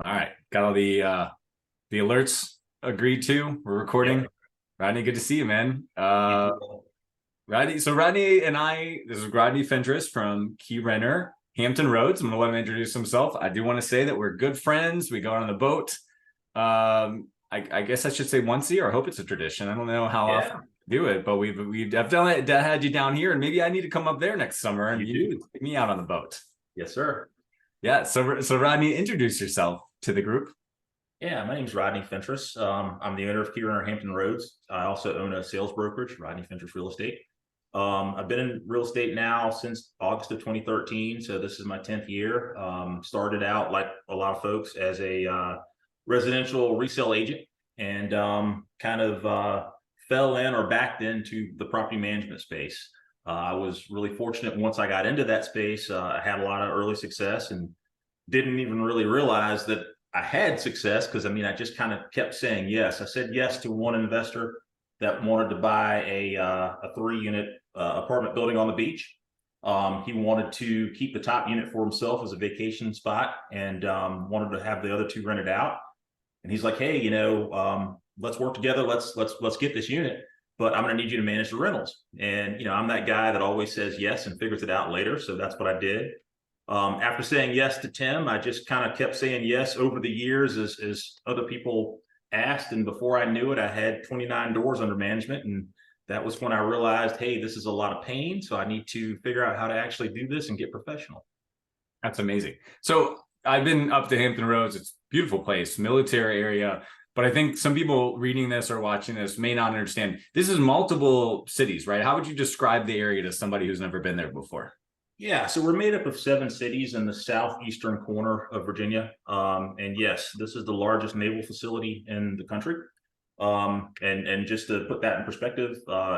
All right, got all the alerts agreed to. We're recording. Yep. Rodney, good to see you, man. You too. Rodney, so Rodney and I, this is Rodney Fentress from Key Renter, Hampton Roads. I'm gonna let him introduce himself. I do want to say that we're good friends. We go out on the boat. I guess I should say once a year. I hope it's a tradition. I don't know how often Yeah, we do it, but we've definitely had you down here, and maybe I need to come up there next summer and you you need to too. take me out on the boat. Yes, sir. Yeah. So Rodney, introduce yourself to the group. Yeah, my name's Rodney Fentress. I'm the owner of Key Runner Hampton Roads. I also own a sales brokerage, Rodney Fentress Real Estate. I've been in real estate now since August of 2013, so this is my 10th year. Started out like a lot of folks as a residential resale agent, and kind of fell in or backed into the property management space. I was really fortunate once I got into that space. I had a lot of early success and didn't even really realize that I had success because I just kind of kept saying yes. I said yes to one investor that wanted to buy a 3-unit apartment building on the beach. He wanted to keep the top unit for himself as a vacation spot and wanted to have the other 2 rented out. And he's like, "Hey, let's work together. Let's get this unit, but I'm going to need you to manage the rentals." And I'm that guy that always says yes and figures it out later. So that's what I did. After saying yes to Tim, I just kind of kept saying yes over the years as other people asked. And before I knew it, I had 29 doors under management. And that was when I realized, hey, this is a lot of pain. So I need to figure out how to actually do this and get professional. That's amazing. So I've been up to Hampton Roads. It's a beautiful place, military area. But I think some people reading this or watching this may not understand. This is multiple cities, right? How would you describe the area to somebody who's never been there before? Yeah, so we're made up of 7 cities in the southeastern corner of Virginia. And yes, this is the largest naval facility in the country. And just to put that in perspective,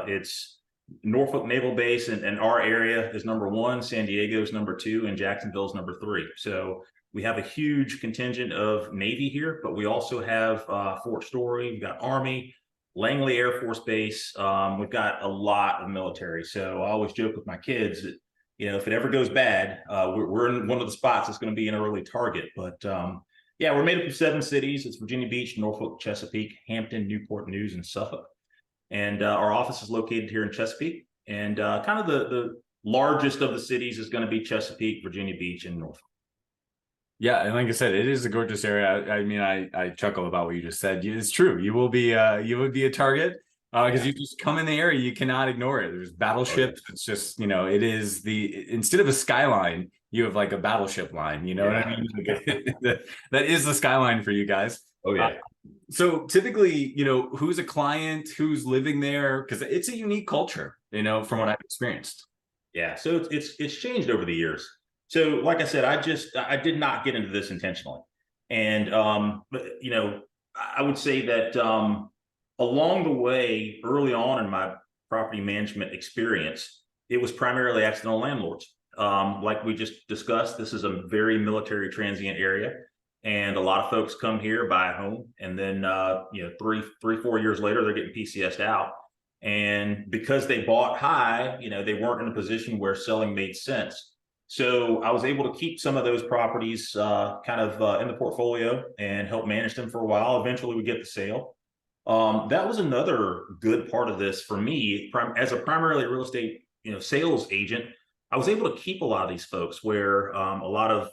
it's Norfolk Naval Base, and our area is number 1, San Diego is number 2, and Jacksonville's number 3. So we have a huge contingent of Navy here, but we also have Fort Story, we've got Army, Langley Air Force Base. We've got a lot of military. So I always joke with my kids that if it ever goes bad, we're in one of the spots that's going to be an early target. But yeah, we're made up of 7 cities. It's Virginia Beach, Norfolk, Chesapeake, Hampton, Newport News, and Suffolk. And our office is located here in Chesapeake. And kind of the largest of the cities is going to be Chesapeake, Virginia Beach, and Norfolk. Yeah, and like I said, it is a gorgeous area. I chuckle about what you just said. It's true. You would be a target because Yeah. you just come in the area, you cannot ignore it. There's Oh, yeah. battleships. It's just it is instead of a skyline, you have like a battleship line. You know what I Yeah. mean? That is the skyline for you guys. Oh, Uh, yeah. so typically, who's a client, who's living there, because it's a unique culture. From what I've experienced. Yeah. So it's changed over the years. So like I said, I did not get into this intentionally. And but I would say that along the way, early on in my property management experience, it was primarily accidental landlords. Like we just discussed, this is a very military transient area. And a lot of folks come here, buy a home, and then 3, 4 years later, they're getting PCS'd out. And because they bought high, they weren't in a position where selling made sense. So I was able to keep some of those properties kind of in the portfolio and help manage them for a while. Eventually, we get the sale. That was another good part of this for me as a primarily real estate sales agent. I was able to keep a lot of these folks where a lot of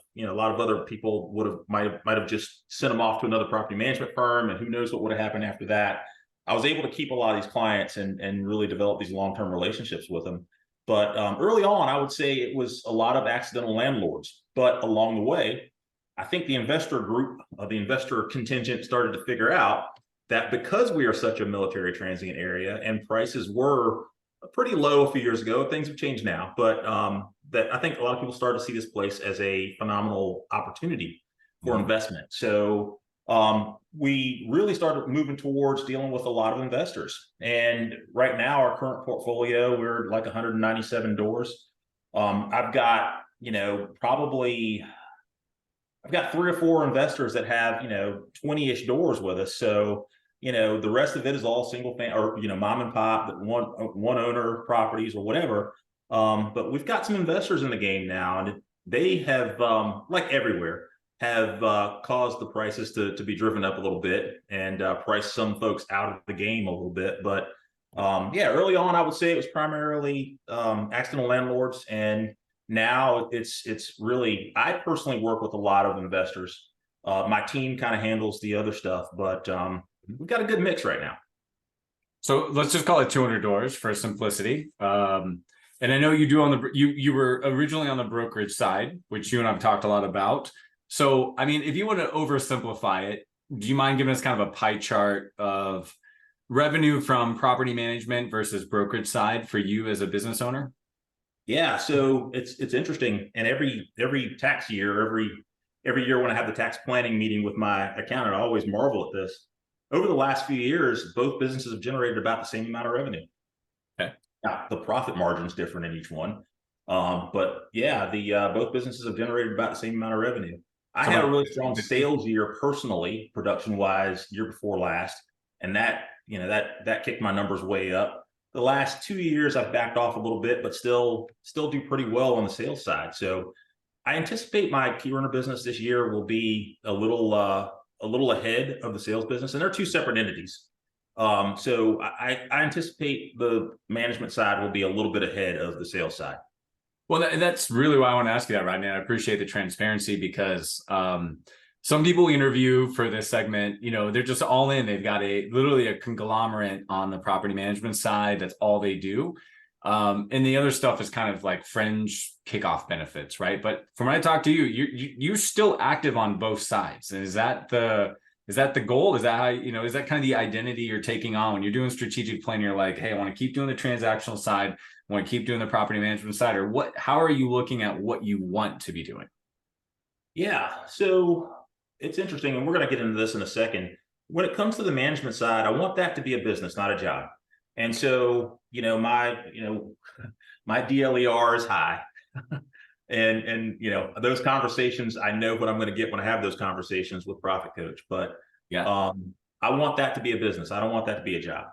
other people might have just sent them off to another property management firm, and who knows what would have happened after that. I was able to keep a lot of these clients and really develop these long-term relationships with them. But early on, I would say it was a lot of accidental landlords. But along the way, I think the investor group, the investor contingent started to figure out that because we are such a military transient area and prices were pretty low a few years ago, things have changed now, but that I think a lot of people started to see this place as a phenomenal opportunity for investment. So we really started moving towards dealing with a lot of investors. And right now, our current portfolio, we're like 197 doors. I've got, probably I've got 3 or 4 investors that have, 20-ish doors with us. So, the rest of it is all single family or, mom and pop, that one owner properties or whatever. But we've got some investors in the game now, and they have, like everywhere, have caused the prices to be driven up a little bit and priced some folks out of the game a little bit. But yeah, early on, I would say it was primarily accidental landlords, and now it's really, I personally work with a lot of investors. My team kind of handles the other stuff, but we've got a good mix right now. So let's just call it 200 doors for simplicity. And I know you do on the, you were originally on the brokerage side, which you and I've talked a lot about. So, I mean, if you want to oversimplify it, do you mind giving us kind of a pie chart of revenue from property management versus brokerage side for you as a business owner? Yeah, so it's interesting, and every tax year, every year when I have the tax planning meeting with my accountant, I always marvel at this. Over the last few years, both businesses have generated about the same amount of revenue. Okay. Now, the profit margin is different in each one, but yeah, the both businesses have generated about the same amount of revenue. I had a really strong sales year personally, production wise, year before last, and that that kicked my numbers way up. The last 2 years, I've backed off a little bit, but still do pretty well on the sales side. So I anticipate my key runner business this year will be a little ahead of the sales business, and they're two separate entities. So I anticipate the management side will be a little bit ahead of the sales side. Well, that's really why I want to ask you that, Rodney. I appreciate the transparency because some people we interview for this segment, they're just all in. They've got literally a conglomerate on the property management side. That's all they do. And the other stuff is kind of like fringe kickoff benefits, right? But from when I talk to you, you're still active on both sides. And is that the goal? Is that how, is that kind of the identity you're taking on when you're doing strategic planning? You're like, hey, I want to keep doing the transactional side. I want to keep doing the property management side, or what? How are you looking at what you want to be doing? Yeah, so it's interesting, and we're going to get into this in a second. When it comes to the management side, I want that to be a business, not a job. And so, my DLER is high. and those conversations, I know what I'm going to get when I have those conversations with Profit Coach. But yeah, I want that to be a business. I don't want that to be a job.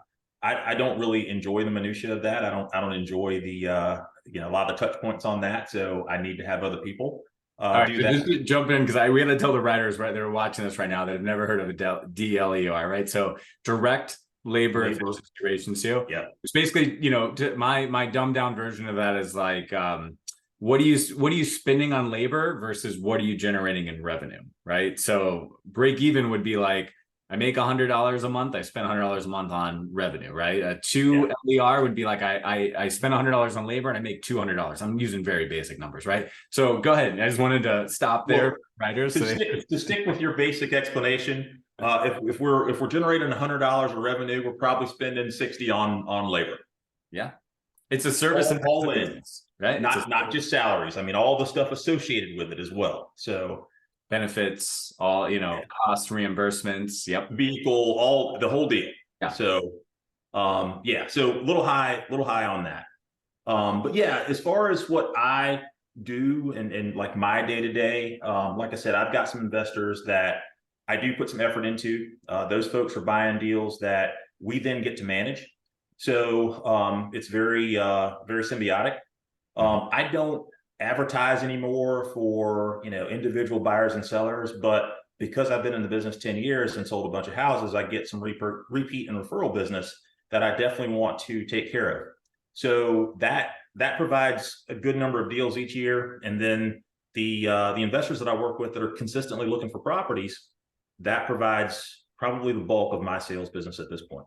I don't really enjoy the minutia of that. I don't enjoy the a lot of the touch points on that. So I need to have other people do that. Just jump in because we got to tell the writers right they're watching this right now that have never heard of a DLER, right? So direct labor efficiency ratio. Yeah, it's basically my dumbed down version of that is like what are you spending on labor versus what are you generating in revenue, right? So break even would be like I make $100 a month, I spend $100 a month on revenue, right? A 2 LER would be like I spend $100 on labor and I make $200. I'm using very basic numbers, right? So go ahead. I just wanted to stop there, writers. To stick with your basic explanation, if we're generating $100 of revenue, we're probably spending 60 on labor. Yeah, it's a service all in, business, right? Not just salaries. I mean, all the stuff associated with it as well. So benefits, all cost reimbursements, yep, vehicle, the whole deal. Yeah. So so a little high on that. But yeah, as far as what I do and like my day-to-day, like I said, I've got some investors that I do put some effort into. Those folks are buying deals that we then get to manage. So it's very symbiotic. I don't advertise anymore for individual buyers and sellers, but because I've been in the business 10 years and sold a bunch of houses, I get some repeat and referral business that I definitely want to take care of. So that provides a good number of deals each year. And then the investors that I work with that are consistently looking for properties, that provides probably the bulk of my sales business at this point.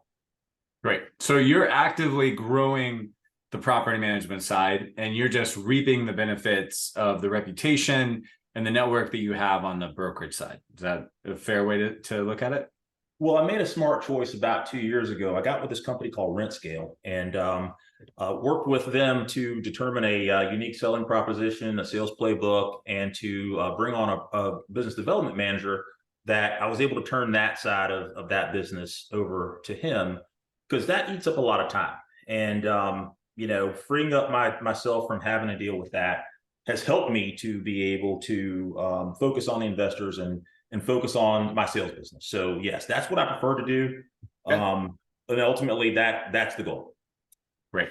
Great. So you're actively growing the property management side, and you're just reaping the benefits of the reputation and the network that you have on the brokerage side. Is that a fair way to look at it? Well, I made a smart choice about 2 years ago. I got with this company called RentScale and worked with them to determine a unique selling proposition, a sales playbook, and to bring on a business development manager that I was able to turn that side of that business over to him, because that eats up a lot of time. And freeing up myself from having to deal with that has helped me to be able to focus on the investors and focus on my sales business. So yes, that's what I prefer to do. Okay. And ultimately that's the goal. Great.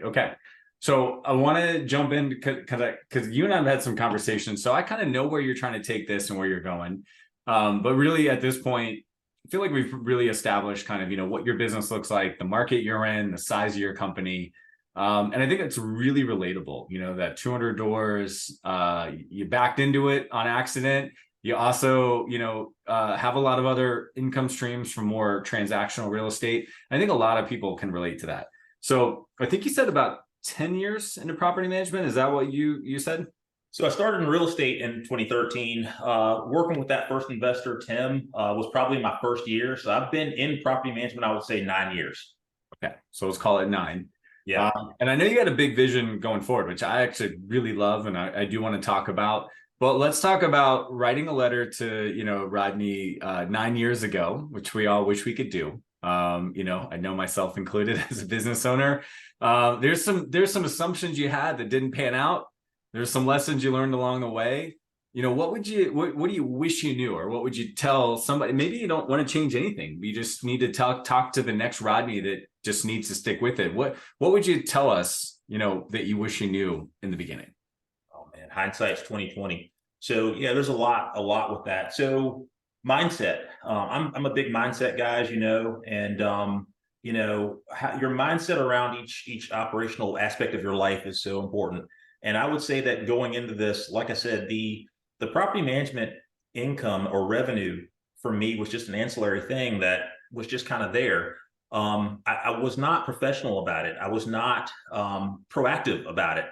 Okay. So I want to jump in because you and I have had some conversations. So I kind of know where you're trying to take this and where you're going. But really at this point, I feel like we've really established kind of, what your business looks like, the market you're in, the size of your company. And I think it's really relatable, that 200 doors, you backed into it on accident. You also, have a lot of other income streams from more transactional real estate. I think a lot of people can relate to that. So I think you said about 10 years into property management. Is that what you said? So I started in real estate in 2013. Working with that first investor, Tim, was probably my first year. So I've been in property management, I would say 9 years. Okay, so let's call it 9. Yeah. And I know you got a big vision going forward, which I actually really love, and I do want to talk about. But let's talk about writing a letter to Rodney 9 years ago, which we all wish we could do. I know myself included as a business owner. There's some assumptions you had that didn't pan out. There's some lessons you learned along the way. What do you wish you knew, or what would you tell somebody? Maybe you don't want to change anything. You just need to talk to the next Rodney that just needs to stick with it. What would you tell us, that you wish you knew in the beginning? Oh man, hindsight's 2020. So yeah, there's a lot with that. So mindset. I'm a big mindset guy, as you know, and your mindset around each operational aspect of your life is so important. And I would say that going into this, like I said, the property management income or revenue for me was just an ancillary thing that was just kind of there. I was not professional about it. I was not proactive about it.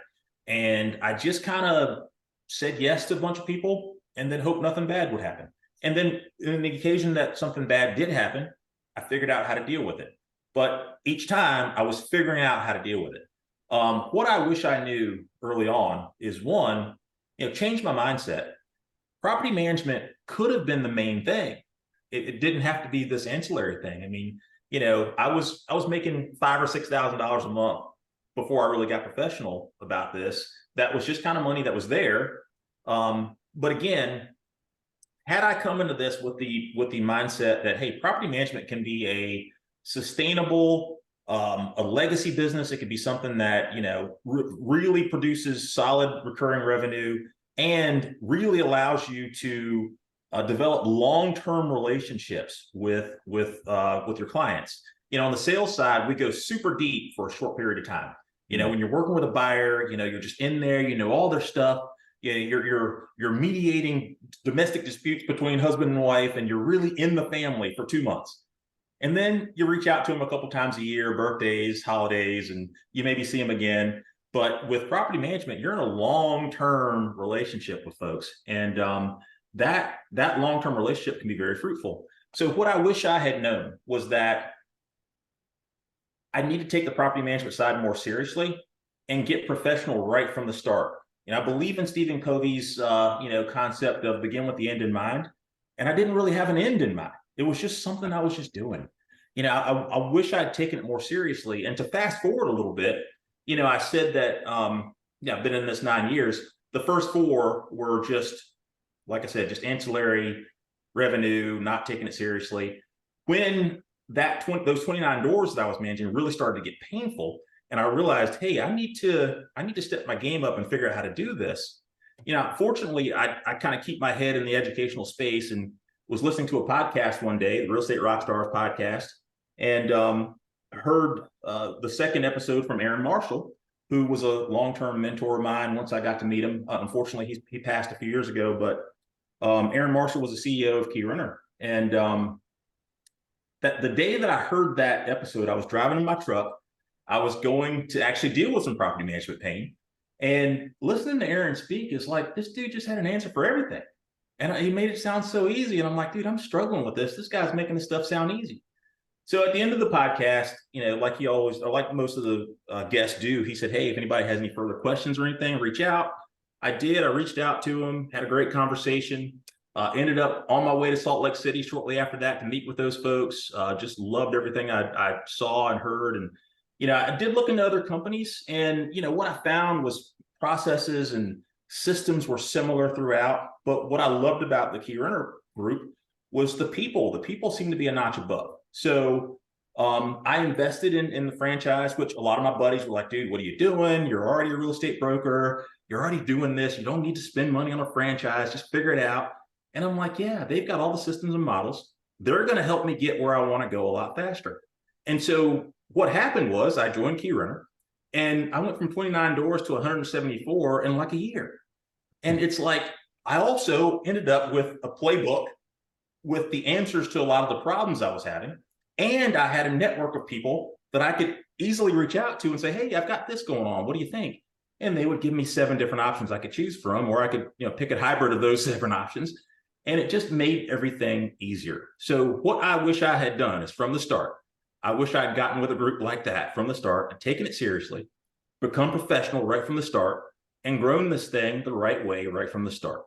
And I just kind of said yes to a bunch of people and then hope nothing bad would happen. And then in the occasion that something bad did happen, I figured out how to deal with it. But each time I was figuring out how to deal with it. What I wish I knew early on is one, change my mindset. Property management could have been the main thing. It didn't have to be this ancillary thing. I mean, I was making $5,000 or $6,000 a month before I really got professional about this. That was just kind of money that was there. But again, had I come into this with the mindset that, hey, property management can be a sustainable, a legacy business, it could be something that really produces solid recurring revenue and really allows you to develop long-term relationships with your clients. On the sales side, we go super deep for a short period of time. When you're working with a buyer, you're just in there, all their stuff. You're mediating domestic disputes between husband and wife, and you're really in the family for 2 months. And then you reach out to them a couple times a year, birthdays, holidays, and you maybe see them again. But with property management, you're in a long-term relationship with folks. And that long-term relationship can be very fruitful. So what I wish I had known was that I need to take the property management side more seriously and get professional right from the start. I believe in Stephen Covey's concept of begin with the end in mind. And I didn't really have an end in mind. It was just something I was just doing. I wish I'd taken it more seriously. And to fast forward a little bit, I said that I've been in this 9 years. The first 4 were just, like I said, just ancillary revenue, not taking it seriously. When those 29 doors that I was managing really started to get painful, and I realized, hey, I need to step my game up and figure out how to do this. Fortunately, I kind of keep my head in the educational space, and was listening to a podcast one day, the Real Estate Rockstars podcast, and heard the second episode from Aaron Marshall, who was a long-term mentor of mine once I got to meet him. Unfortunately, he passed a few years ago, but Aaron Marshall was the CEO of Key Renter. And that the day that I heard that episode, I was driving in my truck. I was going to actually deal with some property management pain. And listening to Aaron speak is like, this dude just had an answer for everything. And he made it sound so easy. And I'm like, dude, I'm struggling with this. This guy's making this stuff sound easy. So at the end of the podcast, like he always, or like most of the guests do, he said, hey, if anybody has any further questions or anything, reach out. I did. I reached out to him, had a great conversation, ended up on my way to Salt Lake City shortly after that to meet with those folks. Just loved everything I saw and heard. And, I did look into other companies, and, what I found was processes and systems were similar throughout. But what I loved about the Key Renter group was the people. The people seemed to be a notch above. So I invested in the franchise, which a lot of my buddies were like, dude, what are you doing? You're already a real estate broker. You're already doing this. You don't need to spend money on a franchise. Just figure it out. And I'm like, yeah, they've got all the systems and models. They're going to help me get where I want to go a lot faster. And so what happened was I joined Key Runner, and I went from 29 doors to 174 in like a year. And it's like, I also ended up with a playbook with the answers to a lot of the problems I was having. And I had a network of people that I could easily reach out to and say, hey, I've got this going on. What do you think? And they would give me 7 different options I could choose from, or I could, pick a hybrid of those 7 options. And it just made everything easier. So what I wish I had done is from the start, I wish I'd gotten with a group like that from the start and taken it seriously, become professional right from the start, and grown this thing the right way right from the start.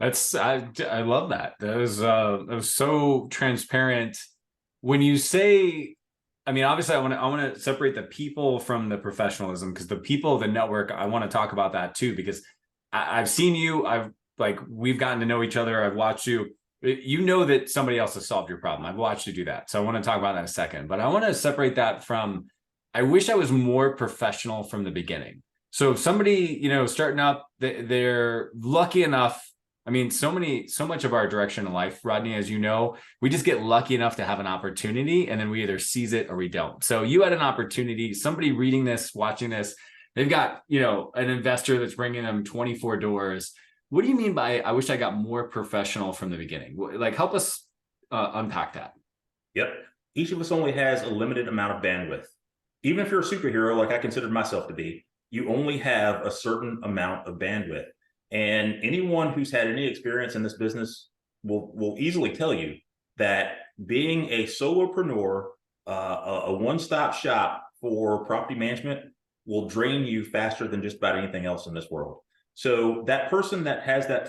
I love that. That was so transparent. When you say, I mean, obviously I want to separate the people from the professionalism, because the people of the network, I want to talk about that too, because I've seen you, we've gotten to know each other. I've watched you, that somebody else has solved your problem. I've watched you do that. So I want to talk about that in a second, but I want to separate that from, I wish I was more professional from the beginning. So if somebody, starting up, they're lucky enough. I mean, so much of our direction in life, Rodney, as you know, we just get lucky enough to have an opportunity, and then we either seize it or we don't. So you had an opportunity, somebody reading this, watching this, they've got, an investor that's bringing them 24 doors. What do you mean by, I wish I got more professional from the beginning? Like, help us unpack that. Yep. Each of us only has a limited amount of bandwidth. Even if you're a superhero, like I considered myself to be, you only have a certain amount of bandwidth. And anyone who's had any experience in this business will easily tell you that being a solopreneur, a one-stop shop for property management, will drain you faster than just about anything else in this world. So that person that has that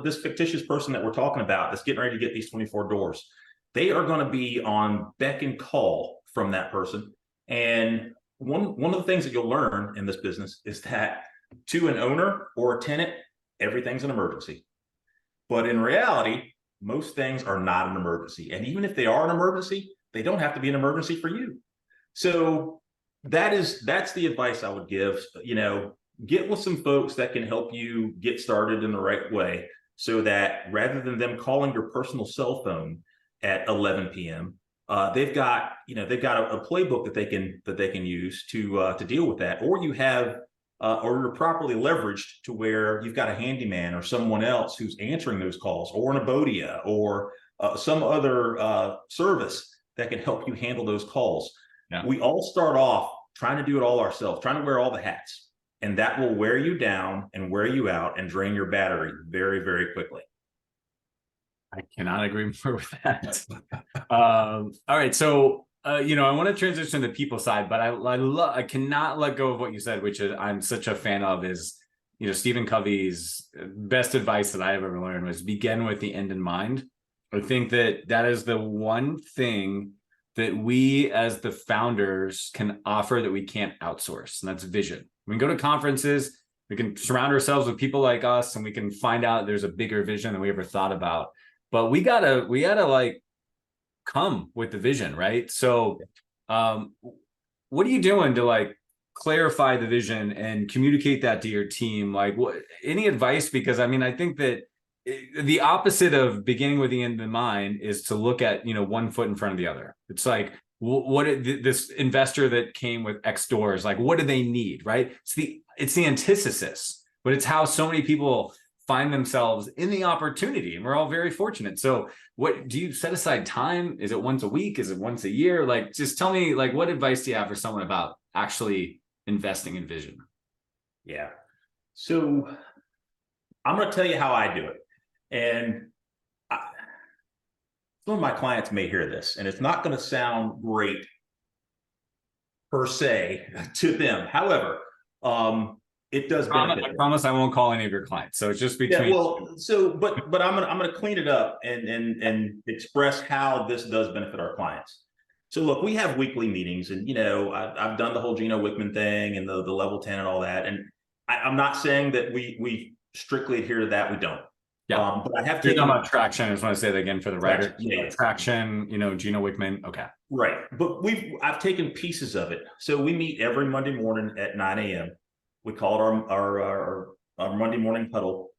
this fictitious person that we're talking about that's getting ready to get these 24 doors, they are going to be on beck and call from that person. And one of the things that you'll learn in this business is that to an owner or a tenant, everything's an emergency. But in reality, most things are not an emergency. And even if they are an emergency, they don't have to be an emergency for you. So that's the advice I would give. Get with some folks that can help you get started in the right way, so that rather than them calling your personal cell phone at 11 p.m., they've got a playbook that they can use to deal with that. Or or you're properly leveraged to where you've got a handyman or someone else who's answering those calls, or an Abodia, or some other service that can help you handle those calls. Yeah. We all start off trying to do it all ourselves, trying to wear all the hats. And that will wear you down and wear you out and drain your battery very, very quickly. I cannot agree more with that. All right. So, I want to transition to the people side, but I cannot let go of what you said, which is I'm such a fan of, is, Stephen Covey's best advice that I have ever learned was begin with the end in mind. I think that is the one thing that we as the founders can offer that we can't outsource, and that's vision. We can go to conferences, we can surround ourselves with people like us, and we can find out there's a bigger vision than we ever thought about. But we gotta like come with the vision, right? So what are you doing to like clarify the vision and communicate that to your team? Like, what, any advice? Because I mean, I think that the opposite of beginning with the end in mind is to look at, one foot in front of the other. It's like, this investor that came with X doors, like, what do they need, right? It's the antithesis, but it's how so many people find themselves in the opportunity, and we're all very fortunate. So what do you set aside time? Is it once a week? Is it once a year? Like, just tell me, like, what advice do you have for someone about actually investing in vision? Yeah. So I'm going to tell you how I do it. And some of my clients may hear this, and it's not going to sound great per se to them. However, it does benefit. I promise I won't call any of your clients. So it's just between. Yeah, well, but I'm gonna clean it up and express how this does benefit our clients. So look, we have weekly meetings, and I've done the whole Gino Wickman thing and the level 10 and all that. And I'm not saying that we strictly adhere to that. We don't. Yeah. But I have You're talking taken about traction. I just want to say that again for the writer. traction. Yeah, yeah. Traction, Gino Wickman. Okay. Right. But I've taken pieces of it. So we meet every Monday morning at 9 a.m. We call it our Monday morning huddle.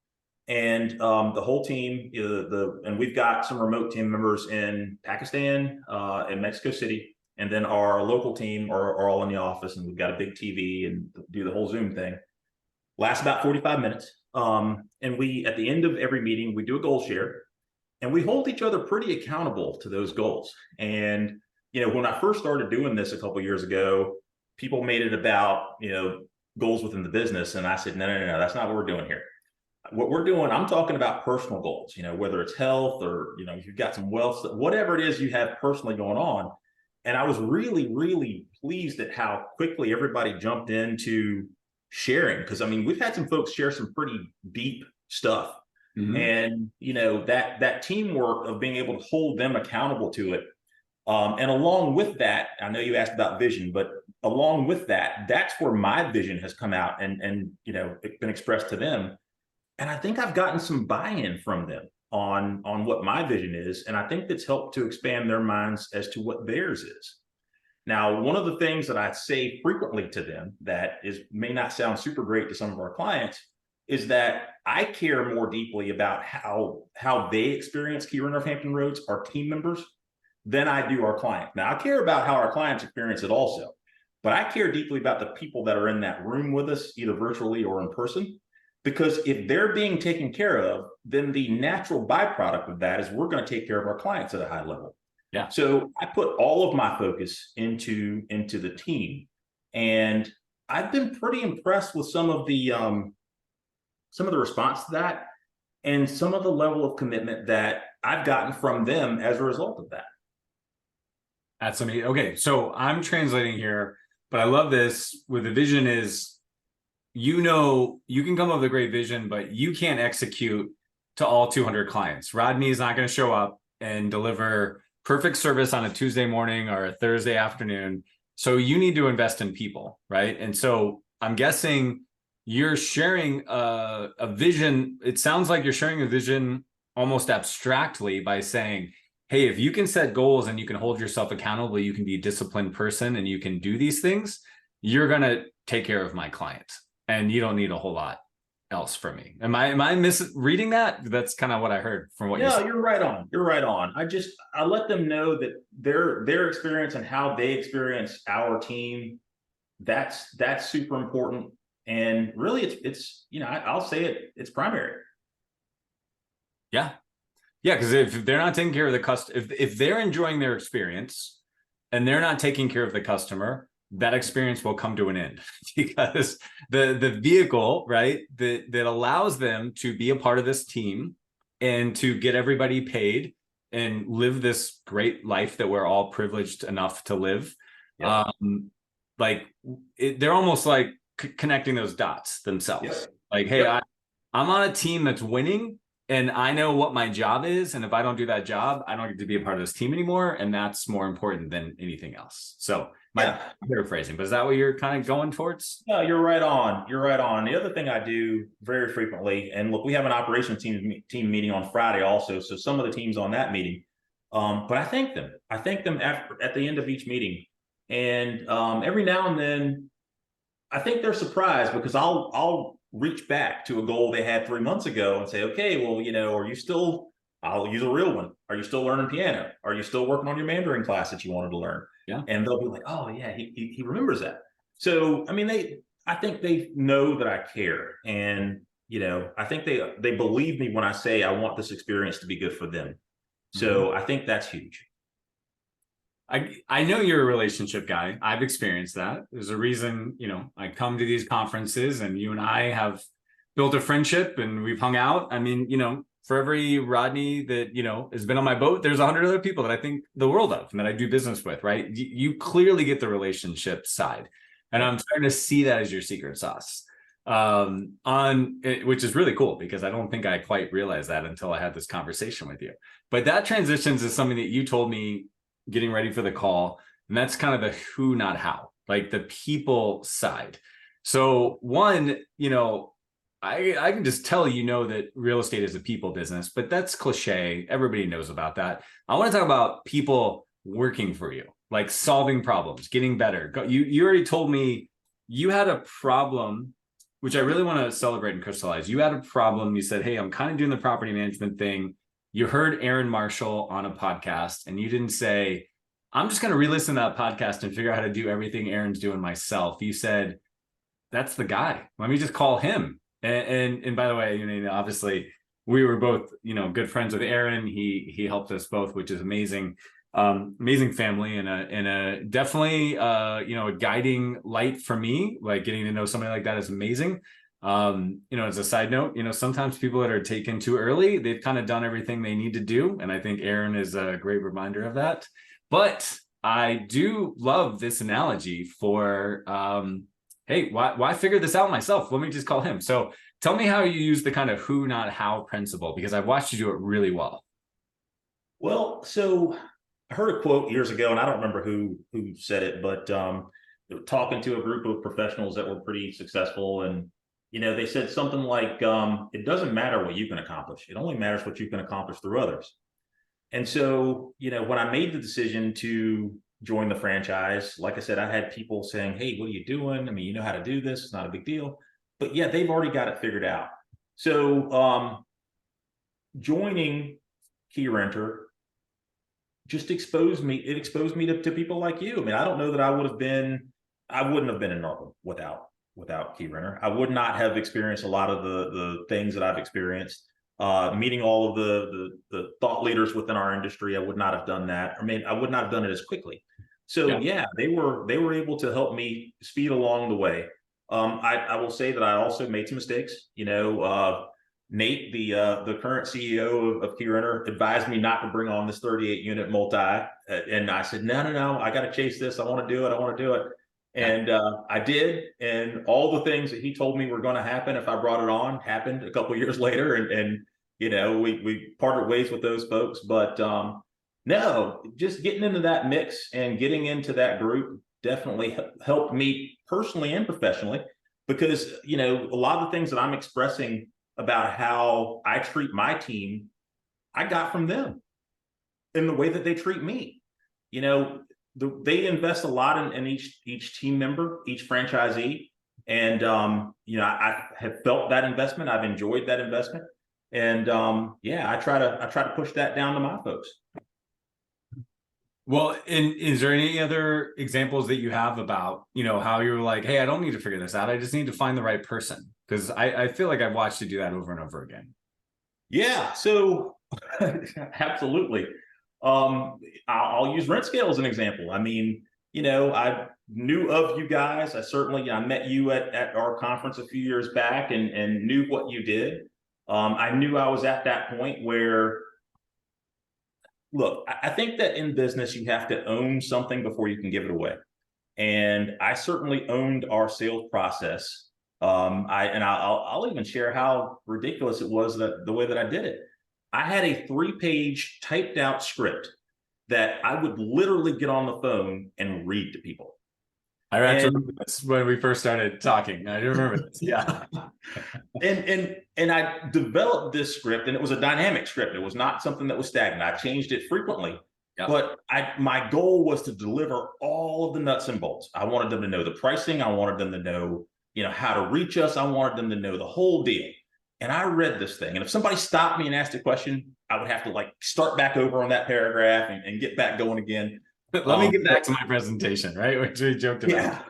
And the whole team, and we've got some remote team members in Pakistan, in Mexico City, and then our local team are all in the office, and we've got a big TV and do the whole Zoom thing. Lasts about 45 minutes. And we, at the end of every meeting, we do a goal share, and we hold each other pretty accountable to those goals. And when I first started doing this a couple of years ago, people made it about goals within the business, and I said, no, that's not what we're doing here. What we're doing, I'm talking about personal goals, whether it's health or, you've got some wealth, whatever it is you have personally going on. And I was really, really pleased at how quickly everybody jumped into sharing. Because, we've had some folks share some pretty deep stuff. Mm-hmm. And, that teamwork of being able to hold them accountable to it. And along with that, I know you asked about vision, but along with that, that's where my vision has come out and it's been expressed to them. And I think I've gotten some buy-in from them on what my vision is. And I think that's helped to expand their minds as to what theirs is. Now, one of the things that I say frequently to them that may not sound super great to some of our clients is that I care more deeply about how they experience Key Runner of Hampton Roads, our team members, than I do our clients. Now, I care about how our clients experience it also, but I care deeply about the people that are in that room with us, either virtually or in person. Because if they're being taken care of, then the natural byproduct of that is we're going to take care of our clients at a high level. Yeah. So I put all of my focus into the team, and I've been pretty impressed with some of the response to that, and some of the level of commitment that I've gotten from them as a result of that. That's amazing. Okay, so I'm translating here, but I love this. With the vision is, you can come up with a great vision, but you can't execute to all 200 clients. Rodney is not going to show up and deliver perfect service on a Tuesday morning or a Thursday afternoon. So you need to invest in people, right? And so I'm guessing you're sharing a vision. It sounds like you're sharing a vision almost abstractly by saying, hey, if you can set goals and you can hold yourself accountable, you can be a disciplined person and you can do these things, you're going to take care of my clients. And you don't need a whole lot else from me. Am I misreading that? That's kind of what I heard from what you said. No, you're right on. You're right on. I let them know that their experience and how they experience our team, that's super important. And really it's I'll say it's primary. Yeah. Yeah, because if they're not taking care of the customer, if they're enjoying their experience and they're not taking care of the customer, that experience will come to an end. Because the vehicle, right, that allows them to be a part of this team and to get everybody paid and live this great life that we're all privileged enough to live. Yep. They're almost like connecting those dots themselves. Yep. Like, hey, yep. I'm on a team that's winning, and I know what my job is. And if I don't do that job, I don't get to be a part of this team anymore. And that's more important than anything else. So paraphrasing, but is that what you're kind of going towards? No, you're right on. You're right on. The other thing I do very frequently, and look, we have an operations team meeting on Friday also. So some of the teams on that meeting, but I thank them. I thank them at the end of each meeting. And every now and then, I think they're surprised because I'll reach back to a goal they had 3 months ago and say, okay, well, are you still, I'll use a real one. Are you still learning piano? Are you still working on your Mandarin class that you wanted to learn? Yeah. And they'll be like, oh yeah, he remembers that. So, I think they know that I care. And, I think they believe me when I say I want this experience to be good for them. So I think that's huge. I know you're a relationship guy. I've experienced that. There's a reason, I come to these conferences and you and I have built a friendship and we've hung out. For every Rodney that, has been on my boat, there's 100 other people that I think the world of and that I do business with, right? You clearly get the relationship side. And I'm starting to see that as your secret sauce, which is really cool because I don't think I quite realized that until I had this conversation with you. But that transitions is something that you told me getting ready for the call. And that's kind of the who, not how, like the people side. So one, I can just tell that real estate is a people business, but that's cliche. Everybody knows about that. I want to talk about people working for you, like solving problems, getting better. You already told me you had a problem, which I really want to celebrate and crystallize. You had a problem. You said, "Hey, I'm kind of doing the property management thing." You heard Aaron Marshall on a podcast, and you didn't say, "I'm just going to re-listen to that podcast and figure out how to do everything Aaron's doing myself." You said, "That's the guy. Let me just call him." And by the way, obviously we were both, good friends with Aaron. He helped us both, which is amazing. Amazing family, and a definitely a guiding light for me. Like, getting to know somebody like that is amazing. As a side note, sometimes people that are taken too early, they've kind of done everything they need to do. And I think Aaron is a great reminder of that. But I do love this analogy for hey, why figure this out myself? Let me just call him. So tell me how you use the kind of who, not how principle, because I've watched you do it really well. Well, so I heard a quote years ago, and I don't remember who said it, but talking to a group of professionals that were pretty successful, and they said something like, "It doesn't matter what you can accomplish; it only matters what you can accomplish through others." And so, when I made the decision to join the franchise, like I said, I had people saying, "Hey, what are you doing? I mean, you know how to do this; it's not a big deal." But yeah, they've already got it figured out. So, joining Key Renter just exposed me. It exposed me to people like you. I mean, I don't know that I wouldn't have been in Northam without Key Renter. I would not have experienced a lot of the things that I've experienced. Meeting all of the thought leaders within our industry, I would not have done that. I mean, I would not have done it as quickly. So yeah, they were able to help me speed along the way. I will say that I also made some mistakes. Nate, the current CEO of Key Renter, advised me not to bring on this 38 unit multi, and I said, no, I got to chase this. I want to do it. And I did, and all the things that he told me were going to happen if I brought it on happened a couple of years later, and we parted ways with those folks. But no, just getting into that mix and getting into that group definitely helped me personally and professionally, because a lot of the things that I'm expressing about how I treat my team, I got from them in the way that they treat me. They invest a lot in each team member, each franchisee. And, I have felt that investment. I've enjoyed that investment. And I try to push that down to my folks. Well, and is there any other examples that you have about, how you're like, hey, I don't need to figure this out. I just need to find the right person? Because I feel like I've watched you do that over and over again. Yeah, so absolutely. I'll use rent scale as an example. I mean, I knew of you guys. I met you at our conference a few years back, and knew what you did. I knew I was at that point where, look, I think that in business, you have to own something before you can give it away. And I certainly owned our sales process. I'll even share how ridiculous it was, that the way that I did it. I had a 3-page typed out script that I would literally get on the phone and read to people. I actually remember this when we first started talking. I do remember this. Yeah. and I developed this script, and it was a dynamic script. It was not something that was stagnant. I changed it frequently. Yep. But my goal was to deliver all of the nuts and bolts. I wanted them to know the pricing. I wanted them to know, how to reach us. I wanted them to know the whole deal. And I read this thing. And if somebody stopped me and asked a question, I would have to start back over on that paragraph and get back going again. Let me get back to my presentation, right? Which we joked about. Yeah.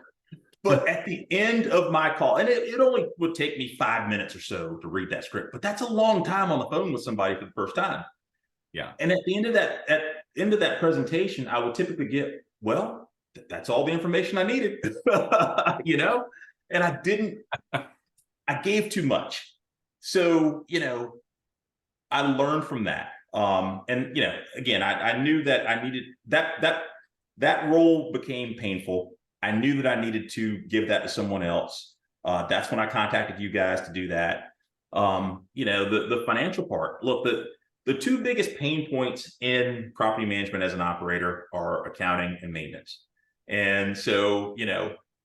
But at the end of my call, and it only would take me 5 minutes or so to read that script, but that's a long time on the phone with somebody for the first time. Yeah. And at the end of that presentation, I would typically get, well, that's all the information I needed, and I gave too much. So, I learned from that. And, again, I knew that I needed that role became painful. I knew that I needed to give that to someone else. That's when I contacted you guys to do that. The financial part. Look, the two biggest pain points in property management as an operator are accounting and maintenance. And so,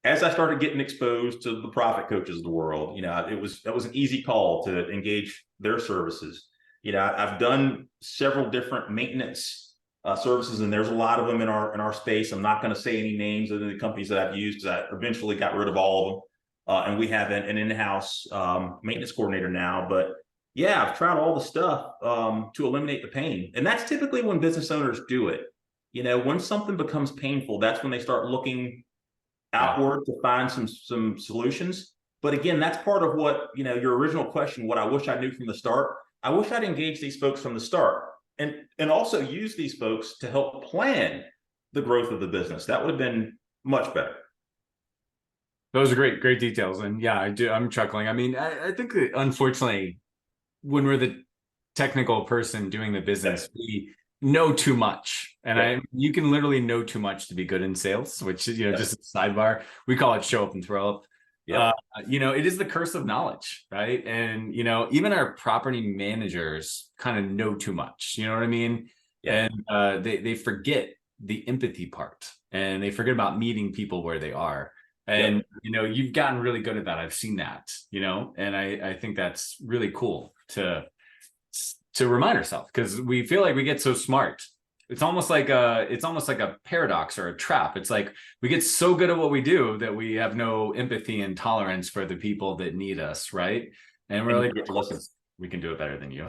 as I started getting exposed to the profit coaches of the world, that was an easy call to engage their services. I've done several different maintenance services, and there's a lot of them in our space. I'm not going to say any names of the companies that I've used, because I eventually got rid of all of them. And we have an in-house maintenance coordinator now. But yeah, I've tried all the stuff to eliminate the pain. And that's typically when business owners do it. When something becomes painful, that's when they start looking outward to find some solutions. But again, that's part of what, your original question, what I wish I knew from the start. I wish I'd engaged these folks from the start, and also use these folks to help plan the growth of the business. That would have been much better. Those are great details. And yeah, I'm chuckling. I mean, I think that unfortunately, when we're the technical person doing the business, we know too much. And you can literally know too much to be good in sales, which, just a sidebar, we call it show up and throw up. It is the curse of knowledge, right? And, even our property managers kind of know too much, you know what I mean? And they forget the empathy part, and they forget about meeting people where they are. And, you've gotten really good at that. I've seen that, and I think that's really cool to remind ourselves, because we feel like we get so smart. It's almost like a paradox or a trap. It's like we get so good at what we do that we have no empathy and tolerance for the people that need us, right? And we're like, we can do it better than you,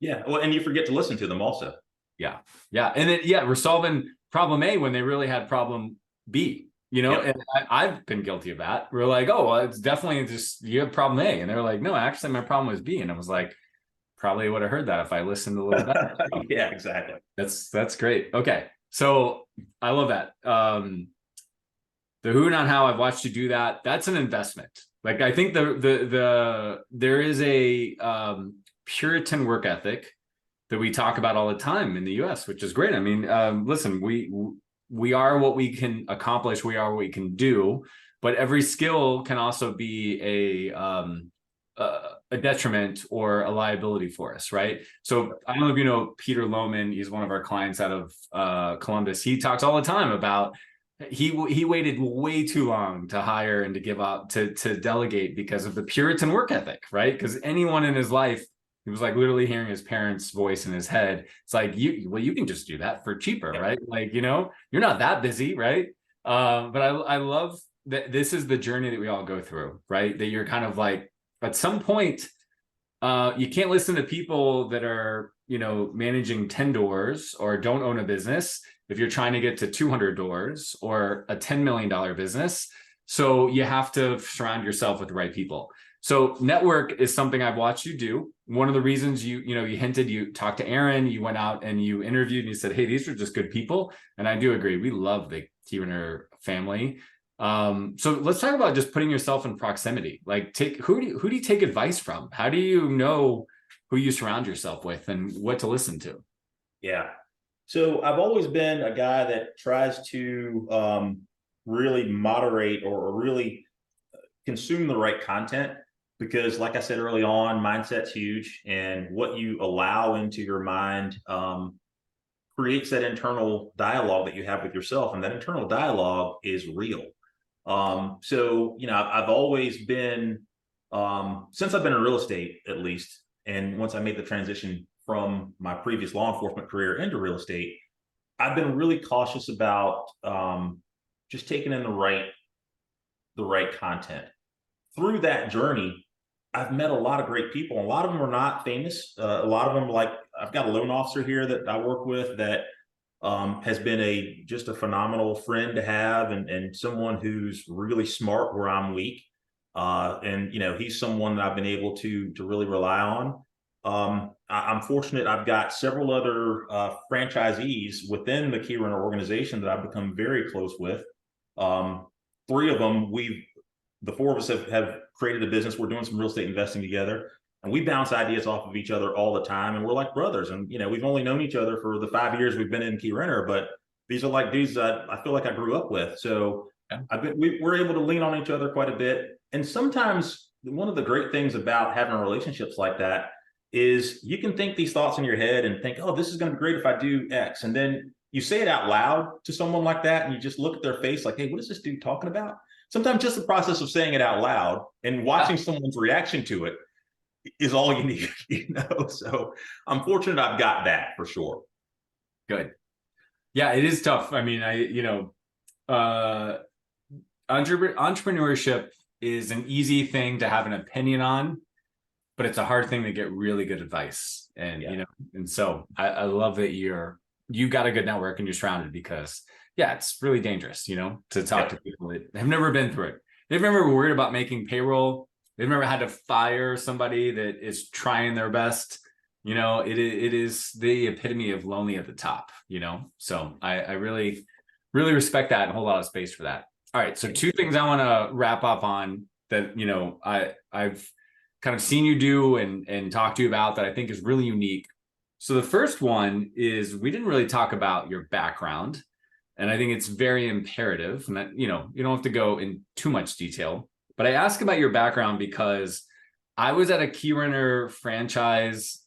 Yeah. Well, and you forget to listen to them also. Yeah. And then, we're solving problem A when they really had problem B, and I've been guilty of that. We're like, oh, well, it's definitely just, you have problem A. And they're like, no, actually my problem was B. And I was like, probably would have heard that if I listened a little better. Yeah, exactly. That's great. Okay. So I love that. The who, not how. I've watched you do that. That's an investment. Like, I think there is a Puritan work ethic that we talk about all the time in the US, which is great. I mean, listen, we are what we can accomplish. We are what we can do, but every skill can also be a detriment or a liability for us, right? So I don't know if you know Peter Lohman. He's one of our clients out of Columbus. He talks all the time about he waited way too long to hire and to give up to delegate because of the Puritan work ethic, right? Because anyone in his life, he was like literally hearing his parents' voice in his head. It's like, you can just do that for cheaper, right? Like, you're not that busy, right? But I love that this is the journey that we all go through, right? That you're kind of like, at some point, you can't listen to people that are, managing 10 doors or don't own a business if you're trying to get to 200 doors or a $10 million business. So you have to surround yourself with the right people. So network is something I've watched you do. One of the reasons you hinted, you talked to Aaron, you went out and you interviewed and you said, hey, these are just good people. And I do agree. We love the Keyrenner family. So let's talk about just putting yourself in proximity. Like, who do you take advice from? How do you know who you surround yourself with and what to listen to? Yeah. So I've always been a guy that tries to really moderate or really consume the right content, because like I said early on, mindset's huge, and what you allow into your mind creates that internal dialogue that you have with yourself, and that internal dialogue is real. So, I've always been, since I've been in real estate, at least, and once I made the transition from my previous law enforcement career into real estate, I've been really cautious about just taking in the right content. Through that journey, I've met a lot of great people. A lot of them are not famous. A lot of them, like, I've got a loan officer here that I work with that has been just a phenomenal friend to have, and someone who's really smart where I'm weak. And he's someone that I've been able to really rely on. I'm fortunate. I've got several other franchisees within the Keyrenner organization that I've become very close with. Three of them, the four of us have created a business. We're doing some real estate investing together, and we bounce ideas off of each other all the time. And we're like brothers. And, we've only known each other for the 5 years we've been in Keyrenner, but these are like dudes that I feel like I grew up with. So we're able to lean on each other quite a bit. And sometimes one of the great things about having relationships like that is you can think these thoughts in your head and think, oh, this is going to be great if I do X. And then you say it out loud to someone like that, and you just look at their face like, hey, what is this dude talking about? sometimes just the process of saying it out loud and watching someone's reaction to it is all you need, you know? So I'm fortunate I've got that for sure. Good. Yeah, it is tough. I mean, entrepreneurship is an easy thing to have an opinion on, but it's a hard thing to get really good advice. And, and so I love that you got a good network and you're surrounded, because it's really dangerous, to talk to people that have never been through it. They've never worried about making payroll. They've never had to fire somebody that is trying their best. It is the epitome of lonely at the top, so I really, really respect that and hold a lot of space for that. All right. So 2 things I want to wrap up on that, I've kind of seen you do and talk to you about that I think is really unique. So the first one is, we didn't really talk about your background, and I think it's very imperative, and that, you don't have to go in too much detail, but I ask about your background because I was at a Key Runner franchise,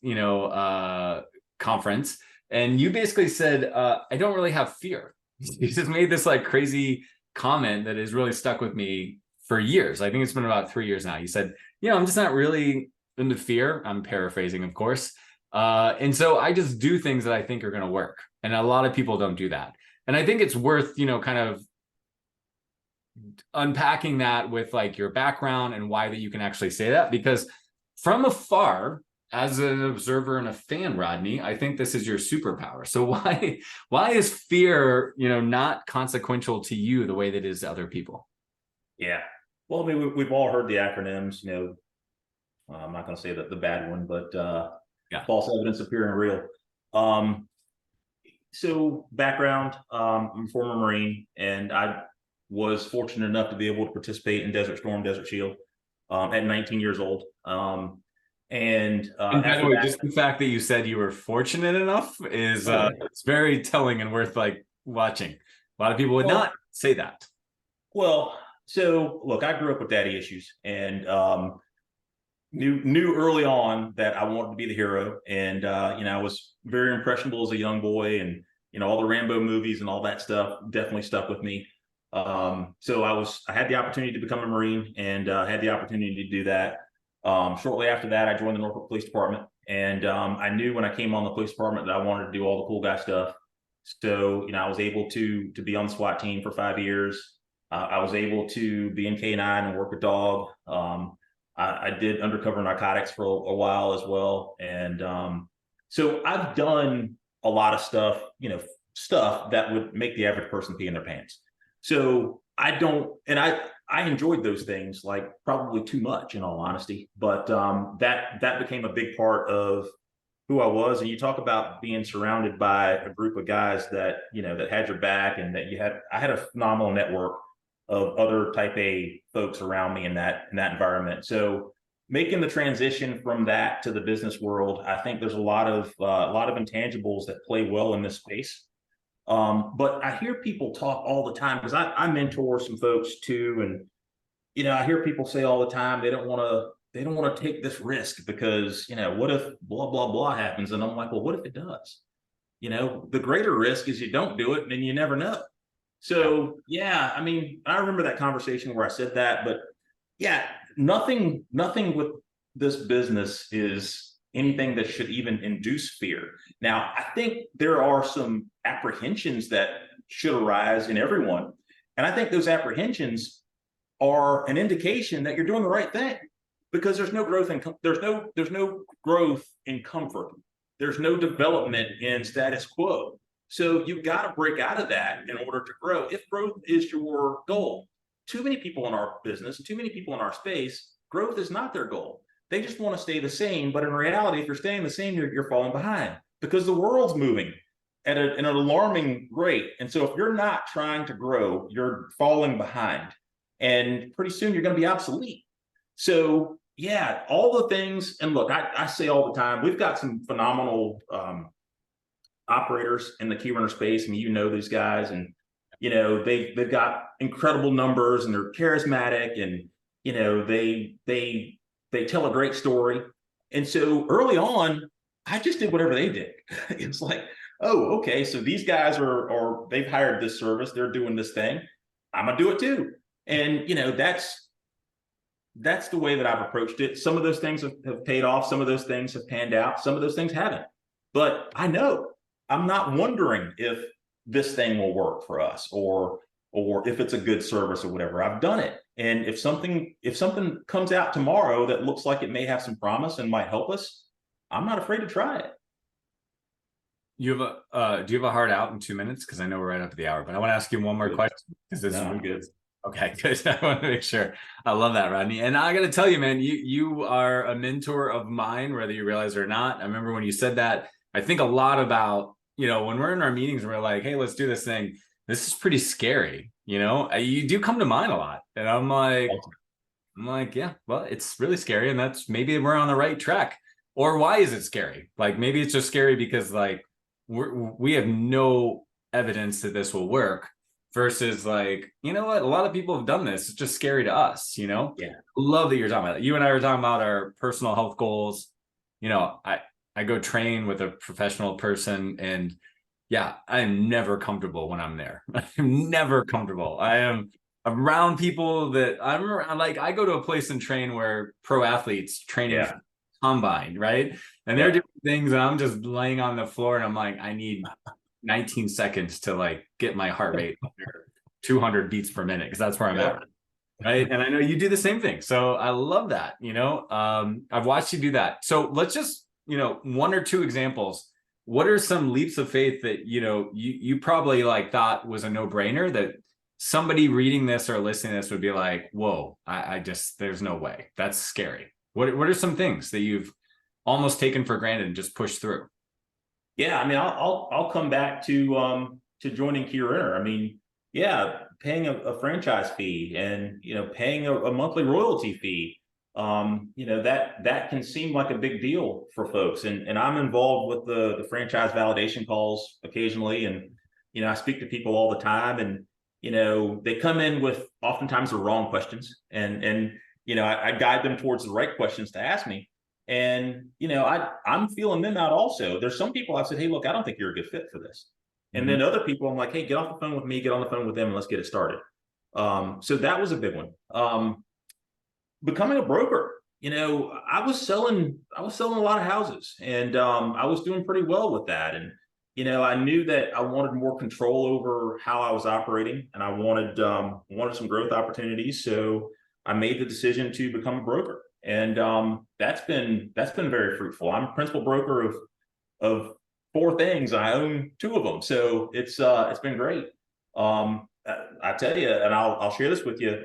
conference, and you basically said, I don't really have fear. You just made this like crazy comment that has really stuck with me for years. I think it's been about 3 years now. You said, I'm just not really into fear. I'm paraphrasing, of course. And so I just do things that I think are going to work. And a lot of people don't do that. And I think it's worth, kind of unpacking that with like your background and why that you can actually say that, because from afar, as an observer and a fan, Rodney, I think this is your superpower. So why is fear, not consequential to you the way that it is to other people? Yeah. Well, I mean, we've all heard the acronyms, I'm not going to say the bad one, but false evidence appearing real. So background, I'm a former Marine, and I was fortunate enough to be able to participate in Desert Storm, Desert Shield at 19 years old. And by the way, just the fact that you said you were fortunate enough is it's very telling and worth like watching. A lot of people would not say that. Well, so look, I grew up with daddy issues, and knew early on that I wanted to be the hero. And I was very impressionable as a young boy, and all the Rambo movies and all that stuff definitely stuck with me. So I had the opportunity to become a Marine, and had the opportunity to do that. Shortly after that, I joined the Norfolk Police Department, and I knew when I came on the police department that I wanted to do all the cool guy stuff. So I was able to be on the SWAT team for 5 years. I was able to be in K9 and work a dog. I did undercover narcotics for a while as well, and so I've done a lot of stuff, stuff that would make the average person pee in their pants. So I enjoyed those things, like probably too much, in all honesty. But that became a big part of who I was. And you talk about being surrounded by a group of guys that that had your back, and that I had a phenomenal network of other type A folks around me in that environment. So making the transition from that to the business world, I think there's a lot of intangibles that play well in this space. But I hear people talk all the time, because I mentor some folks too, and I hear people say all the time they don't want to take this risk because what if blah blah blah happens? And I'm like, well, what if it does? The greater risk is you don't do it, and you never know. So I mean, I remember that conversation where I said that, but nothing with this business is anything that should even induce fear. Now, I think there are some apprehensions that should arise in everyone. And I think those apprehensions are an indication that you're doing the right thing, because there's no growth in growth in comfort. There's no development in status quo. So you've got to break out of that in order to grow. If growth is your goal, too many people in our business, too many people in our space, growth is not their goal. They just want to stay the same. But in reality, if you're staying the same, you're falling behind, because the world's moving at an alarming rate. And so if you're not trying to grow, you're falling behind, and pretty soon you're going to be obsolete. So all the things. And look, I say all the time, we've got some phenomenal operators in the Key Runner space. I mean, these guys, and they've got incredible numbers, and they're charismatic, and they tell a great story. And so early on, I just did whatever they did. It's like, oh, okay, so these guys they've hired this service, they're doing this thing, I'm gonna do it too. And, that's the way that I've approached it. Some of those things have paid off. Some of those things have panned out. Some of those things haven't. But I know I'm not wondering if this thing will work for us, or if it's a good service or whatever. I've done it. And if something comes out tomorrow that looks like it may have some promise and might help us, I'm not afraid to try it. You have do you have a hard out in 2 minutes? Because I know we're right up to the hour, but I want to ask you one more question because this is really good. Okay, good. I want to make sure. I love that, Rodney. And I got to tell you, man, you are a mentor of mine, whether you realize it or not. I remember when you said that. I think a lot about, when we're in our meetings, we're like, hey, let's do this thing. This is pretty scary. You do come to mind a lot. And I'm like, yeah, well, it's really scary. And that's maybe we're on the right track. Or why is it scary? Like, maybe it's just scary because like we have no evidence that this will work. Versus like, you know what? A lot of people have done this. It's just scary to us, Yeah. Love that you're talking about that. You and I were talking about our personal health goals. I go train with a professional person, and yeah, I'm never comfortable when I'm there. I'm never comfortable. I am around people that I'm around. Like, I go to a place and train where pro athletes training for combine, right? And they're doing things, and I'm just laying on the floor, and I'm like, I need 19 seconds to like get my heart rate under 200 beats per minute, because that's where I'm at, right? And I know you do the same thing, so I love that. I've watched you do that. So let's just, one or two examples. What are some leaps of faith that you probably like thought was a no-brainer that somebody reading this or listening to this would be like, whoa, I just, there's no way, that's scary. What are some things that you've almost taken for granted and just pushed through? Yeah, I mean, I'll come back to joining Key Renter. I mean, yeah, paying a franchise fee, and paying a monthly royalty fee. That can seem like a big deal for folks, and I'm involved with the franchise validation calls occasionally, and I speak to people all the time, and they come in with oftentimes the wrong questions, and I guide them towards the right questions to ask me. And, I'm feeling them out also. There's some people I've said, hey, look, I don't think you're a good fit for this. And then other people, I'm like, hey, get off the phone with me, get on the phone with them, and let's get it started. So that was a big one. Becoming a broker, I was selling a lot of houses, and I was doing pretty well with that. And, I knew that I wanted more control over how I was operating, and I wanted some growth opportunities. So I made the decision to become a broker. And that's been very fruitful. I'm a principal broker of 4 things. I own 2 of them, so it's been great. I tell you, and I'll share this with you.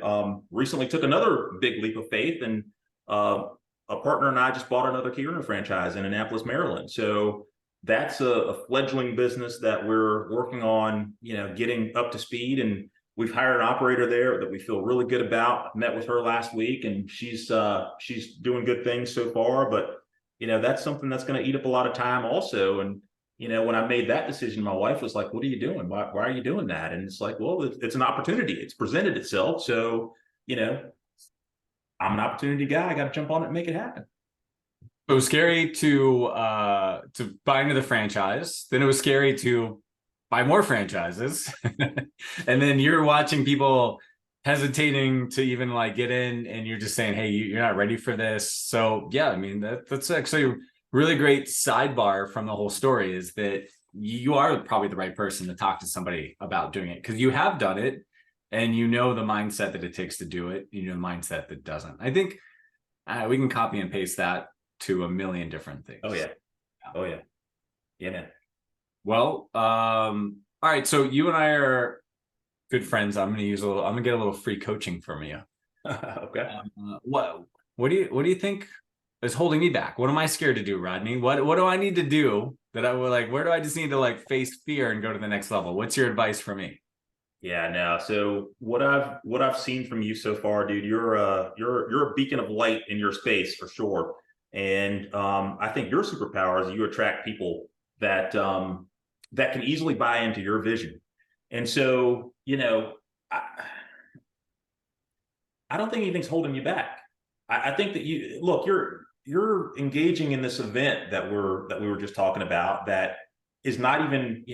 Recently took another big leap of faith, and a partner and I just bought another Key Renter franchise in Annapolis, Maryland. So that's a fledgling business that we're working on, getting up to speed. And we've hired an operator there that we feel really good about. I met with her last week, and she's doing good things so far. But that's something that's going to eat up a lot of time also. And when I made that decision, my wife was like, "What are you doing? Why are you doing that?" And it's like, well, it's an opportunity. It's presented itself. So I'm an opportunity guy. I got to jump on it and make it happen. It was scary to buy into the franchise. Then it was scary to buy more franchises. And then you're watching people hesitating to even like get in, and you're just saying, hey, you're not ready for this. So yeah, I mean, that's actually a really great sidebar from the whole story, is that you are probably the right person to talk to somebody about doing it, because you have done it, and the mindset that it takes to do it, the mindset that doesn't. I think we can copy and paste that to a million different things. Oh yeah. Oh yeah. Yeah, man. Well, all right. So you and I are good friends. I'm gonna get a little free coaching from you. Okay. What do you think is holding me back? What am I scared to do, Rodney? What do I need to do that I would like? Where do I just need to like face fear and go to the next level? What's your advice for me? Yeah, no. So what I've seen from you so far, dude, you're a beacon of light in your space for sure. And I think your superpower is you attract people that that can easily buy into your vision. And so, I don't think anything's holding you back. I think that you're engaging in this event that we were just talking about, that is not even,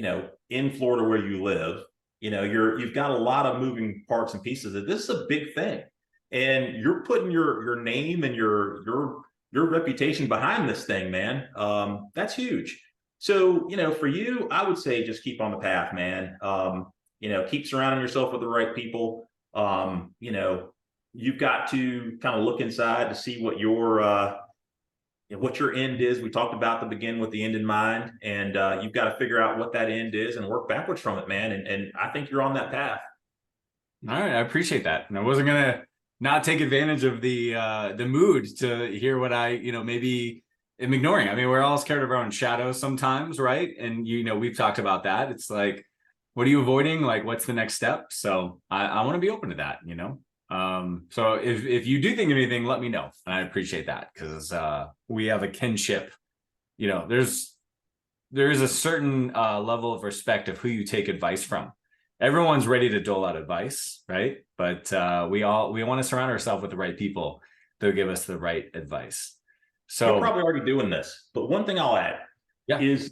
in Florida where you live. you've got a lot of moving parts and pieces. This is a big thing, and you're putting your name and your reputation behind this thing, man. That's huge. So, for you, I would say just keep on the path, man. Keep surrounding yourself with the right people. You've got to kind of look inside to see what your end is. We talked about the begin with the end in mind, and you've got to figure out what that end is and work backwards from it, man. And I think you're on that path. All right, I appreciate that. And I wasn't gonna not take advantage of the mood to hear what I, maybe am ignoring. I mean, we're all scared of our own shadows sometimes, right? And we've talked about that. It's like, what are you avoiding? Like, what's the next step? So I want to be open to that, So if you do think of anything, let me know. And I appreciate that, because we have a kinship. There is a certain level of respect of who you take advice from. Everyone's ready to dole out advice, right? But we want to surround ourselves with the right people that'll give us the right advice. So you're probably already doing this, but one thing I'll add is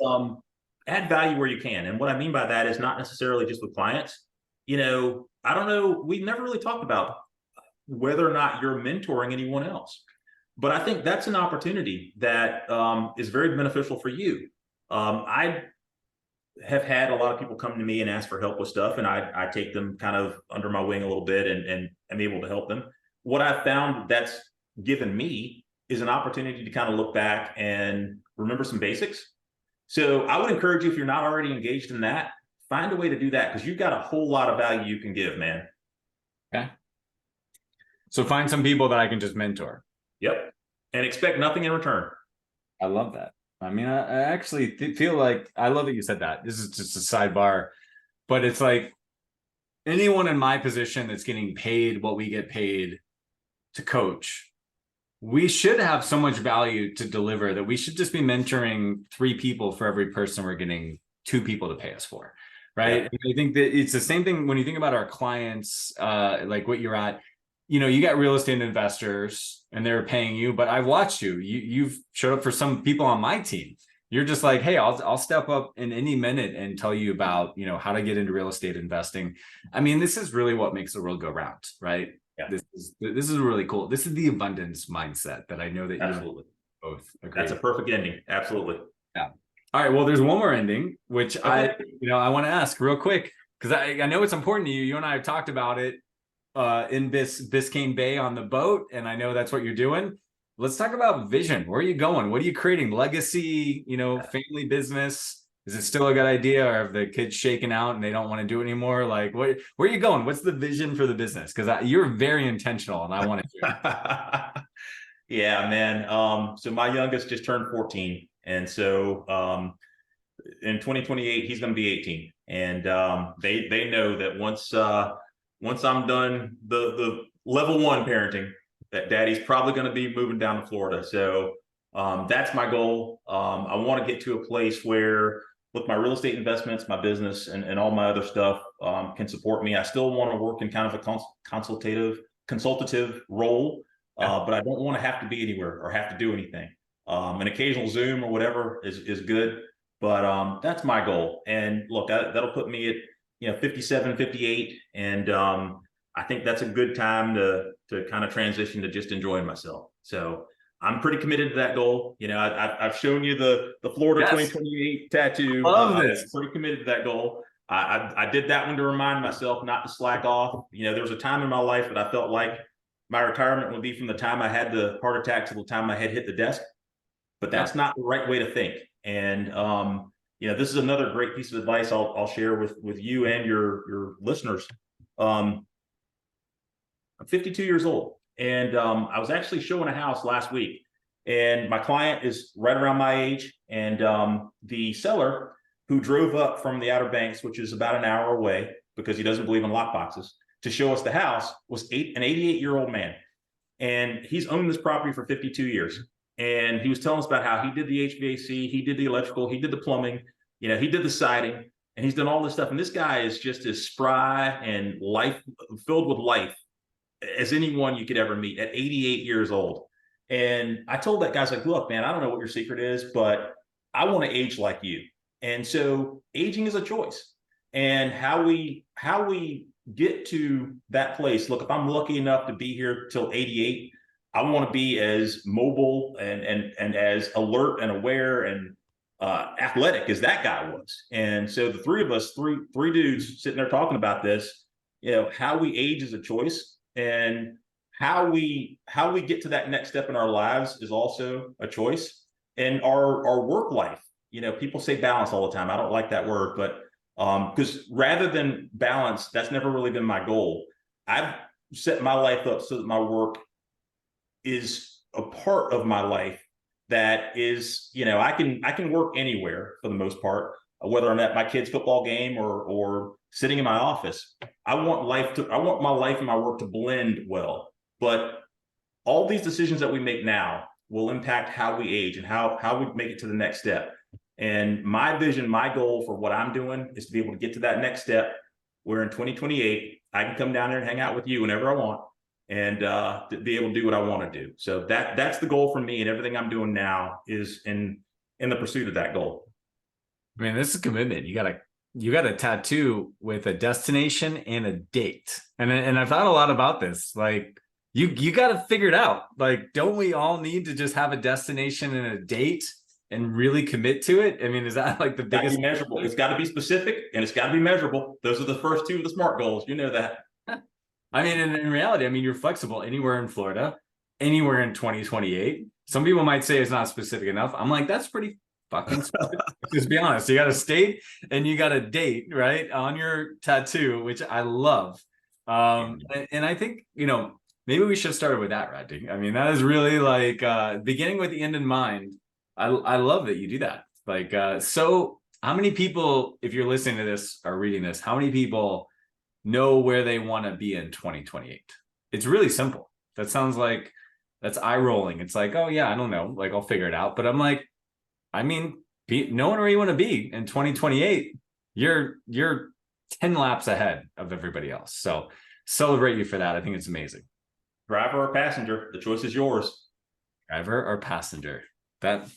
add value where you can. And what I mean by that is not necessarily just with clients. I don't know, we've never really talked about whether or not you're mentoring anyone else, but I think that's an opportunity that is very beneficial for you. I have had a lot of people come to me and ask for help with stuff, and I take them kind of under my wing a little bit and am able to help them. What I've found that's given me is an opportunity to kind of look back and remember some basics. So I would encourage you, if you're not already engaged in that, find a way to do that, because you've got a whole lot of value you can give, man. Okay. So find some people that I can just mentor. Yep. And expect nothing in return. I love that. I mean, I actually feel like, I love that you said that. This is just a sidebar, but it's like, anyone in my position that's getting paid what we get paid to coach, we should have so much value to deliver that we should just be mentoring 3 people for every person we're getting 2 people to pay us for, right? Yeah. I think that it's the same thing when you think about our clients, like what you're at. You got real estate investors and they're paying you, but I've watched you've showed up for some people on my team. You're just like, hey, I'll step up in any minute and tell you about, how to get into real estate investing. I mean, this is really what makes the world go round, right? Yeah. This is really cool. This is the abundance mindset that I know that you both agree. That's a perfect ending. Absolutely. Yeah. All right. Well, there's one more ending, which I want to ask real quick, because I know it's important to you. You and I have talked about it in Biscayne Bay on the boat, and I know that's what you're doing. Let's talk about vision. Where are you going? What are you creating? Legacy, family business? Is it still a good idea, or have the kids shaken out and they don't want to do it anymore? Like, where are you going? What's the vision for the business? Because you're very intentional, and I want to hear. Yeah, man. So my youngest just turned 14, and so in 2028 he's going to be 18, and they know that once I'm done the level 1 parenting, that daddy's probably going to be moving down to Florida. So that's my goal. I want to get to a place where, with my real estate investments, my business, and all my other stuff can support me. I still want to work in kind of a consultative role, but I don't want to have to be anywhere or have to do anything. An occasional Zoom or whatever is good, but that's my goal. And look, that'll put me at 57, 58. And I think that's a good time to kind of transition to just enjoying myself. So I'm pretty committed to that goal. I've shown you the Florida 2028 tattoo. Love this. I'm pretty committed to that goal. I did that one to remind myself not to slack off. There was a time in my life that I felt like my retirement would be from the time I had the heart attack to the time my head hit the desk. But that's not the right way to think. And this is another great piece of advice I'll share with you and your listeners. I'm 52 years old, and I was actually showing a house last week, and my client is right around my age, and the seller, who drove up from the Outer Banks, which is about an hour away because he doesn't believe in lockboxes, to show us the house, was an 88-year-old man, and he's owned this property for 52 years. And he was telling us about how he did the HVAC, he did the electrical, he did the plumbing, he did the siding, and he's done all this stuff. And this guy is just as spry and filled with life as anyone you could ever meet at 88 years old. And I told that guy, I was like, look, man, I don't know what your secret is, but I want to age like you. And so aging is a choice. and how we get to that place. Look, if I'm lucky enough to be here till 88, I want to be as mobile and as alert and aware and athletic as that guy was. And so the three of us, three dudes sitting there talking about this, how we age is a choice, and how we get to that next step in our lives is also a choice. And our work life, people say balance all the time. I don't like that word, but because rather than balance, that's never really been my goal. I've set my life up so that my work is a part of my life that is, I can work anywhere for the most part, whether I'm at my kid's football game or sitting in my office. I want my life and my work to blend well. But all these decisions that we make now will impact how we age and how we make it to the next step. And my vision, my goal for what I'm doing is to be able to get to that next step where in 2028, I can come down there and hang out with you whenever I want, and to be able to do what I want to do. So that's the goal for me, and everything I'm doing now is in the pursuit of that goal. I mean, this is commitment. You got a tattoo with a destination and a date. And I've thought a lot about this. Like, you got to figure it out. Like, don't we all need to just have a destination and a date and really commit to it? I mean, is that like the biggest? Measurable? It's got to be specific, and it's got to be measurable. Those are the first two of the SMART goals. You know that. I mean, in reality, I mean, you're flexible anywhere in Florida, anywhere in 2028. Some people might say it's not specific enough. I'm like, that's pretty fucking specific. Just be honest. You got a state and you got a date, right, on your tattoo, which I love. And I think, maybe we should start with that, Rodney. I mean, that is really like beginning with the end in mind. I love that you do that. Like, so how many people, if you're listening to this or reading this, how many people know where they want to be in 2028? It's really simple. That sounds like that's eye rolling. It's like, oh yeah, I don't know. Like, I'll figure it out. But I'm like, I mean, knowing where you want to be in 2028, you're 10 laps ahead of everybody else. So celebrate you for that. I think it's amazing. Driver or passenger, the choice is yours. Driver or passenger. That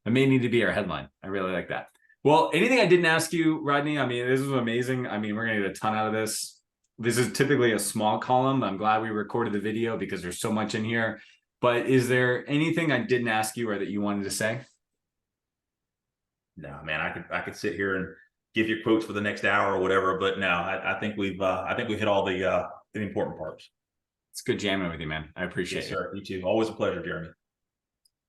may need to be our headline. I really like that. Well, anything I didn't ask you, Rodney? I mean, this was amazing. I mean, we're going to get a ton out of this. This is typically a small column. I'm glad we recorded the video because there's so much in here. But is there anything I didn't ask you or that you wanted to say? No, man, I could sit here and give you quotes for the next hour or whatever, but no, I think we hit all the important parts. It's good jamming with you, man. I appreciate it. Sir. You too. Always a pleasure, Jeremy.